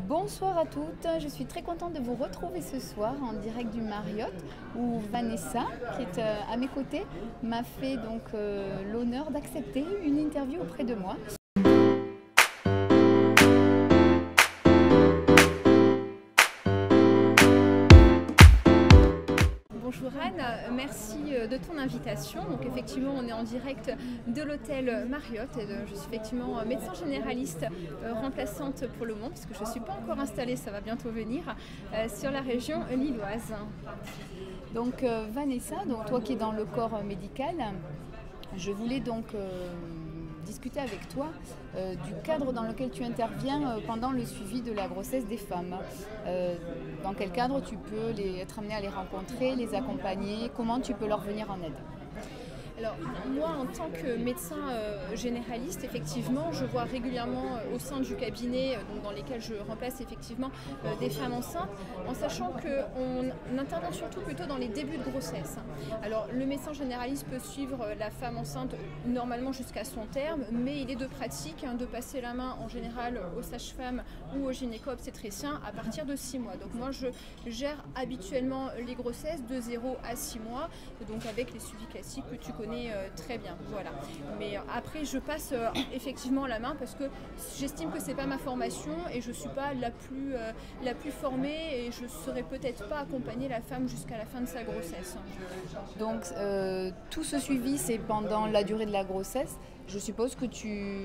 Bonsoir à toutes, je suis très contente de vous retrouver ce soir en direct du Marriott où Vanessa, qui est à mes côtés, m'a fait donc l'honneur d'accepter une interview auprès de moi. Bonjour Anne, merci de ton invitation. Donc effectivement on est en direct de l'hôtel Marriott. Je suis effectivement médecin généraliste remplaçante pour le moment puisque je ne suis pas encore installée, ça va bientôt venir, sur la région lilloise. Donc Vanessa, donc toi qui es dans le corps médical, je voulais donc discuter avec toi du cadre dans lequel tu interviens pendant le suivi de la grossesse des femmes. Dans quel cadre tu peux être amené à les rencontrer, les accompagner, comment tu peux leur venir en aide? Alors moi en tant que médecin généraliste, effectivement, je vois régulièrement au sein du cabinet donc dans lesquels je remplace effectivement des femmes enceintes, en sachant qu'on intervient surtout plutôt dans les débuts de grossesse. Alors le médecin généraliste peut suivre la femme enceinte normalement jusqu'à son terme, mais il est de pratique de passer la main en général aux sages-femmes ou aux gynéco-obstétriciens à partir de 6 mois. Donc moi je gère habituellement les grossesses de 0 à 6 mois, donc avec les suivis classiques que tu connais très bien, voilà. Mais après je passe effectivement la main parce que j'estime que c'est pas ma formation et je suis pas la plus formée et je saurais peut-être pas accompagner la femme jusqu'à la fin de sa grossesse. Donc tout ce suivi c'est pendant la durée de la grossesse. Je suppose que tu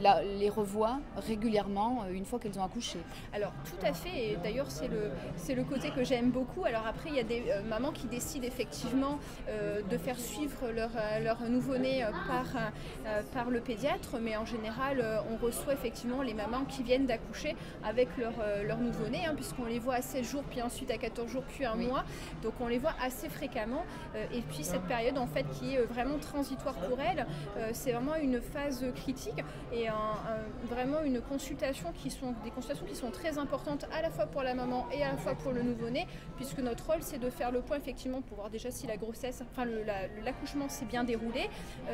les revois régulièrement une fois qu'elles ont accouché. Alors tout à fait, et d'ailleurs c'est le côté que j'aime beaucoup. Alors après il y a des mamans qui décident effectivement de faire suivre leur nouveau-né par le pédiatre, mais en général on reçoit effectivement les mamans qui viennent d'accoucher avec leur nouveau-né, puisqu'on les voit à 16 jours, puis ensuite à 14 jours, puis un mois, donc on les voit assez fréquemment. Et puis cette période en fait qui est vraiment transitoire pour elles, c'est vraiment une phase critique et vraiment des consultations qui sont très importantes à la fois pour la maman et à la fois pour le nouveau-né, puisque notre rôle c'est de faire le point effectivement pour voir déjà si la grossesse, l'accouchement s'est bien déroulé,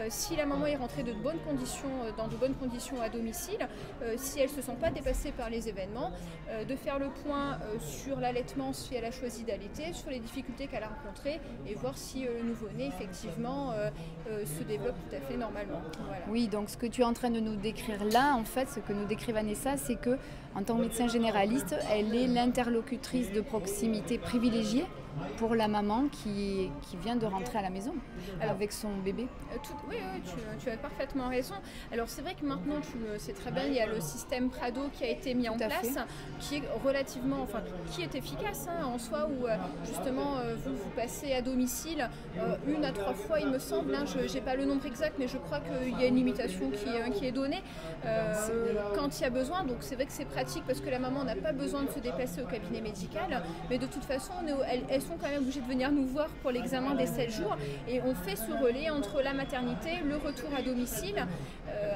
si la maman est rentrée dans de bonnes conditions à domicile, si elle ne se sent pas dépassée par les événements, de faire le point sur l'allaitement si elle a choisi d'allaiter, sur les difficultés qu'elle a rencontrées et voir si le nouveau-né effectivement se développe tout à fait normalement. Voilà. Oui, donc ce que tu es en train de nous décrire là, en fait, ce que nous décrit Vanessa, c'est que en tant que médecin généraliste, elle est l'interlocutrice de proximité privilégiée pour la maman qui vient de rentrer à la maison avec son bébé. Oui, tu as parfaitement raison. Alors c'est vrai que maintenant, tu le sais très bien, il y a le système Prado qui a été mis en place, qui est qui est efficace en soi, où justement vous passez à domicile 1 à 3 fois, il me semble, je n'ai pas le nombre exact, mais je crois qu'il y a une limitation qui est donnée quand il y a besoin. Donc c'est vrai que c'est pratique parce que la maman n'a pas besoin de se déplacer au cabinet médical, mais de toute façon, elles sont quand même obligées de venir nous voir pour l'examen des 7 jours et on fait ce relais entre la maternité, le retour à domicile.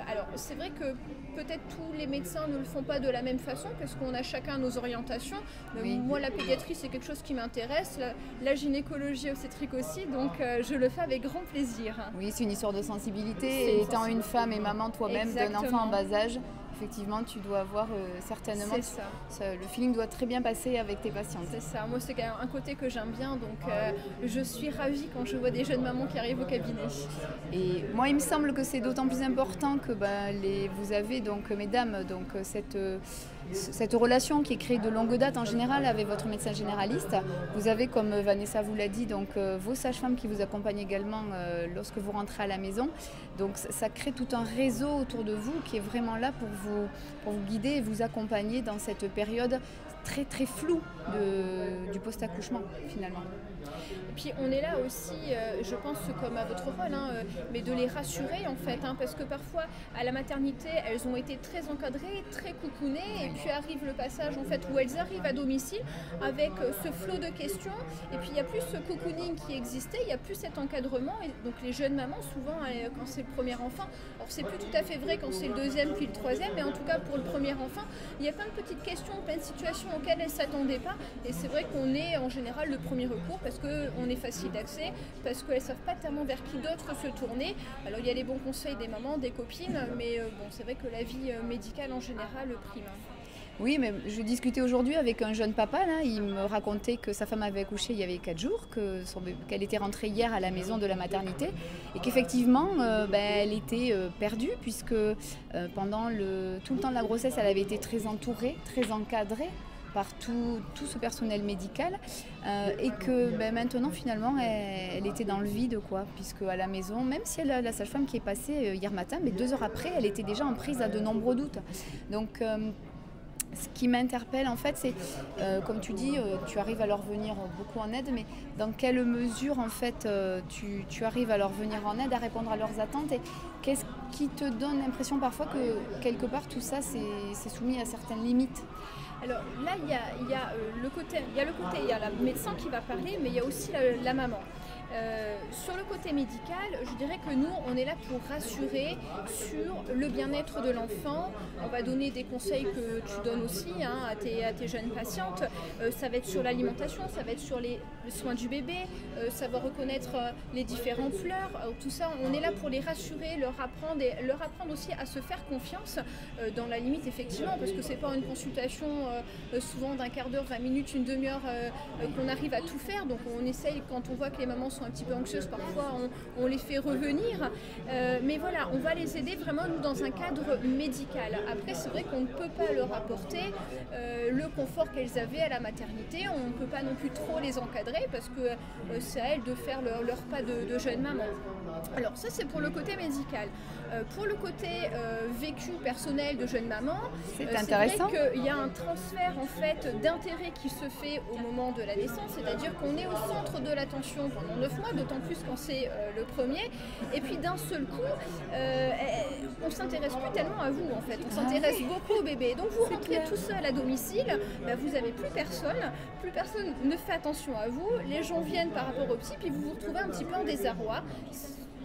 Alors c'est vrai que peut-être tous les médecins ne le font pas de la même façon parce qu'on a chacun nos orientations. Oui. Moi la pédiatrie c'est quelque chose qui m'intéresse, la gynécologie obstétrique aussi, donc je le fais avec grand plaisir. Oui, c'est une histoire de sensibilité et étant une femme et maman toi-même d'un enfant en bas âge, effectivement, tu dois avoir certainement, le feeling doit très bien passer avec tes patientes. C'est ça, moi c'est quand même un côté que j'aime bien, donc je suis ravie quand je vois des jeunes mamans qui arrivent au cabinet. Et moi il me semble que c'est d'autant plus important que vous avez donc mesdames donc cette relation qui est créée de longue date en général avec votre médecin généraliste. Vous avez, comme Vanessa vous l'a dit, donc vos sages-femmes qui vous accompagnent également lorsque vous rentrez à la maison. Donc ça crée tout un réseau autour de vous qui est vraiment là pour vous guider et vous accompagner dans cette période très très floue du post-accouchement finalement. Et puis on est là aussi, je pense comme à votre rôle, mais de les rassurer en fait, parce que parfois à la maternité elles ont été très encadrées, très coucounées, et puis arrive le passage en fait où elles arrivent à domicile avec ce flot de questions, et puis il n'y a plus ce cocooning qui existait, il n'y a plus cet encadrement, et donc les jeunes mamans souvent quand c'est le premier enfant, alors c'est plus tout à fait vrai quand c'est le deuxième puis le troisième, mais en tout cas pour le premier enfant, il y a plein de petites questions, plein de situations auxquelles elles ne s'attendaient pas, et c'est vrai qu'on est en général le premier recours parce qu'on est facile d'accès, parce qu'elles ne savent pas tellement vers qui d'autre se tourner. Alors il y a les bons conseils des mamans, des copines, mais bon, c'est vrai que la vie médicale en général prime. Oui, mais je discutais aujourd'hui avec un jeune papa, là, il me racontait que sa femme avait accouché il y avait 4 jours, qu'elle était rentrée hier à la maison de la maternité et qu'effectivement, elle était perdue puisque pendant tout le temps de la grossesse, elle avait été très entourée, très encadrée par tout ce personnel médical et que maintenant finalement elle était dans le vide quoi, puisque à la maison, même si elle a la sage-femme qui est passée hier matin, mais 2 heures après elle était déjà en prise à de nombreux doutes. Donc ce qui m'interpelle en fait c'est, comme tu dis, tu arrives à leur venir beaucoup en aide, mais dans quelle mesure en fait tu arrives à leur venir en aide, à répondre à leurs attentes, et qu'est-ce qui te donne l'impression parfois que quelque part tout ça c'est soumis à certaines limites? Alors là, il y a le côté, il y a la médecin qui va parler, mais il y a aussi la maman. Sur le côté médical, je dirais que nous, on est là pour rassurer sur le bien-être de l'enfant. On va donner des conseils que tu donnes aussi à tes jeunes patientes. Ça va être sur l'alimentation, ça va être sur les soins du bébé, savoir reconnaître les différentes pleurs. Tout ça, on est là pour les rassurer, leur apprendre aussi à se faire confiance dans la limite, effectivement, parce que c'est pas une consultation souvent d'un quart d'heure, 20 minutes, une demi-heure qu'on arrive à tout faire. Donc on essaye, quand on voit que les mamans sont un petit peu anxieuses, parfois on les fait revenir. Mais voilà, on va les aider vraiment nous dans un cadre médical. Après, c'est vrai qu'on ne peut pas leur apporter le confort qu'elles avaient à la maternité. On ne peut pas non plus trop les encadrer parce que c'est à elles de faire leur pas de jeune maman. Alors ça, c'est pour le côté médical. Pour le côté vécu personnel de jeune maman, c'est intéressant. Vrai qu'il y a un transfert en fait d'intérêt qui se fait au moment de la naissance, c'est-à-dire qu'on est au centre de l'attention pendant 9 mois, d'autant plus quand c'est le premier, et puis d'un seul coup, on s'intéresse plus tellement à vous en fait, on s'intéresse beaucoup au bébé. Donc vous rentrez tout seul à domicile, vous n'avez plus personne ne fait attention à vous, les gens viennent par rapport au psy, puis vous vous retrouvez un petit peu en désarroi,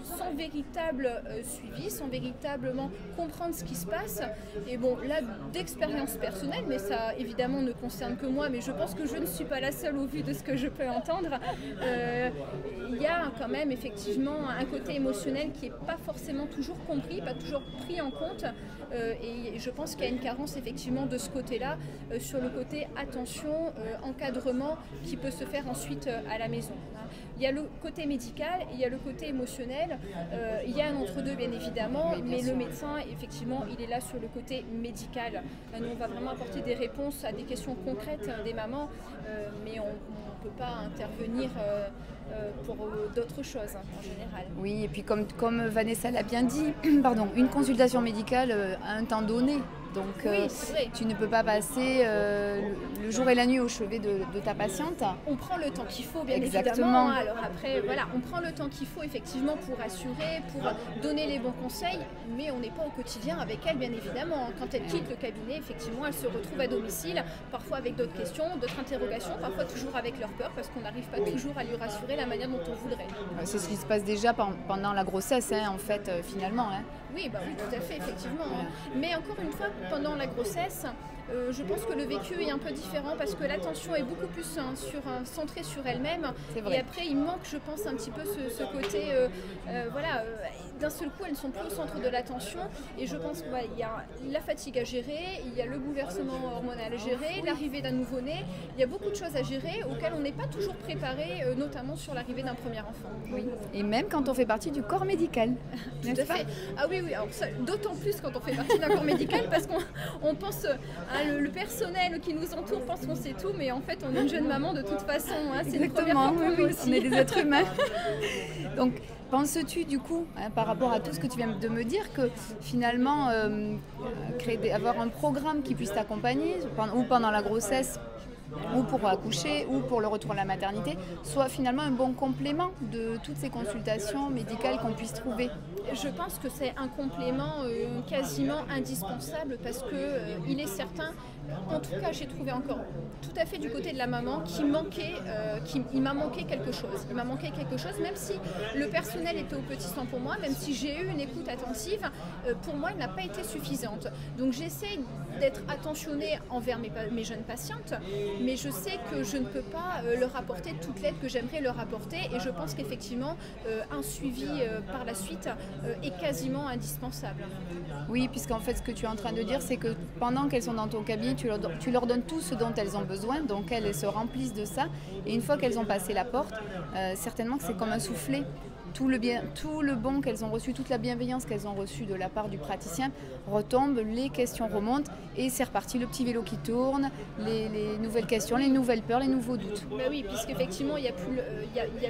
sans véritable suivi, sans véritablement comprendre ce qui se passe. Et bon, là, d'expérience personnelle, mais ça évidemment ne concerne que moi, mais je pense que je ne suis pas la seule au vu de ce que je peux entendre. Il y a quand même effectivement un côté émotionnel qui n'est pas forcément toujours compris, pas toujours pris en compte. Et je pense qu'il y a une carence effectivement de ce côté-là, sur le côté attention, encadrement qui peut se faire ensuite à la maison. Il y a le côté médical, il y a le côté émotionnel, il y a un entre-deux bien évidemment, oui, mais le médecin effectivement il est là sur le côté médical. Nous on va vraiment apporter des réponses à des questions concrètes des mamans, mais on ne peut pas intervenir pour d'autres choses en général. Oui, et puis comme Vanessa l'a bien dit, pardon, une consultation médicale à un temps donné. Donc oui, tu ne peux pas passer le jour et la nuit au chevet de ta patiente. On prend le temps qu'il faut bien Exactement. Évidemment. Alors après, voilà, on prend le temps qu'il faut effectivement pour assurer, pour donner les bons conseils, mais on n'est pas au quotidien avec elle bien évidemment. Quand elle quitte le cabinet, effectivement, elle se retrouve à domicile, parfois avec d'autres questions, d'autres interrogations, parfois toujours avec leur peur parce qu'on n'arrive pas toujours à lui rassurer la manière dont on voudrait. C'est ce qui se passe déjà pendant la grossesse, en fait, finalement. Oui, oui, tout à fait, effectivement. Voilà. Mais encore une fois, pendant la grossesse, je pense que le vécu est un peu différent parce que l'attention est beaucoup plus centrée sur elle-même. Et après, il manque, je pense, un petit peu ce côté, d'un seul coup, elles ne sont plus au centre de l'attention. Et je pense qu'il y a la fatigue à gérer, il y a le bouleversement hormonal à gérer, l'arrivée d'un nouveau-né. Il y a beaucoup de choses à gérer auxquelles on n'est pas toujours préparé, notamment sur l'arrivée d'un premier enfant. Oui. Et même quand on fait partie du corps médical. Tout à fait. Ah oui, alors d'autant plus quand on fait partie d'un corps médical parce qu'on pense... le personnel qui nous entoure pense qu'on sait tout, mais en fait, on est une jeune maman de toute façon. C'est une première fois pour nous aussi. On est des êtres humains. Donc, penses-tu, du coup, par rapport à tout ce que tu viens de me dire, que finalement, avoir un programme qui puisse t'accompagner, ou pendant la grossesse, ou pour accoucher, ou pour le retour à la maternité, soit finalement un bon complément de toutes ces consultations médicales qu'on puisse trouver? Je pense que c'est un complément quasiment indispensable parce que il est certain, en tout cas j'ai trouvé encore tout à fait du côté de la maman il m'a manqué quelque chose. Il m'a manqué quelque chose, même si le personnel était au petit soin pour moi, même si j'ai eu une écoute attentive, pour moi, elle n'a pas été suffisante. Donc j'essaie d'être attentionnée envers mes jeunes patientes, mais je sais que je ne peux pas leur apporter toute l'aide que j'aimerais leur apporter, et je pense qu'effectivement un suivi par la suite est quasiment indispensable. Oui, puisqu'en fait ce que tu es en train de dire, c'est que pendant qu'elles sont dans ton cabinet, tu leur donnes tout ce dont elles ont besoin, donc elles se remplissent de ça, et une fois qu'elles ont passé la porte, certainement que c'est comme un soufflet. Tout le bon qu'elles ont reçu, toute la bienveillance qu'elles ont reçue de la part du praticien retombe, les questions remontent et c'est reparti, le petit vélo qui tourne, les nouvelles questions, les nouvelles peurs, les nouveaux doutes. Ben oui, puisqu'effectivement il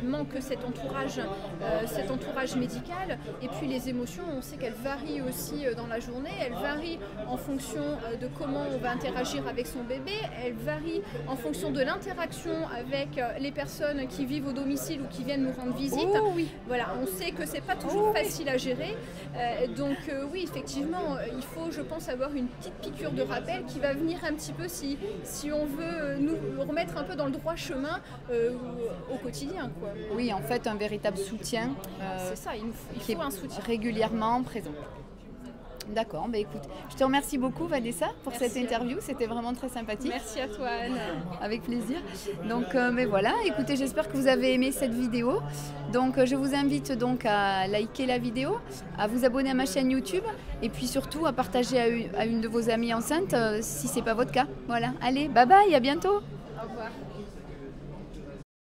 manque cet entourage médical, et puis les émotions, on sait qu'elles varient aussi dans la journée, elles varient en fonction de comment on va interagir avec son bébé, elles varient en fonction de l'interaction avec les personnes qui vivent au domicile ou qui viennent nous rendre visite. Oh, oui. Voilà, on sait que c'est pas toujours facile à gérer, donc oui, effectivement, il faut, je pense, avoir une petite piqûre de rappel qui va venir un petit peu si on veut nous remettre un peu dans le droit chemin au quotidien, quoi. Oui, en fait, un véritable soutien. C'est ça, il faut un soutien régulièrement présent. D'accord, bah écoute, je te remercie beaucoup Vanessa pour cette interview, c'était vraiment très sympathique. Merci à toi Anne. Avec plaisir. Donc mais voilà, écoutez, j'espère que vous avez aimé cette vidéo. Donc je vous invite donc à liker la vidéo, à vous abonner à ma chaîne YouTube et puis surtout à partager à une de vos amies enceintes si ce n'est pas votre cas. Voilà, allez, bye bye, à bientôt. Au revoir.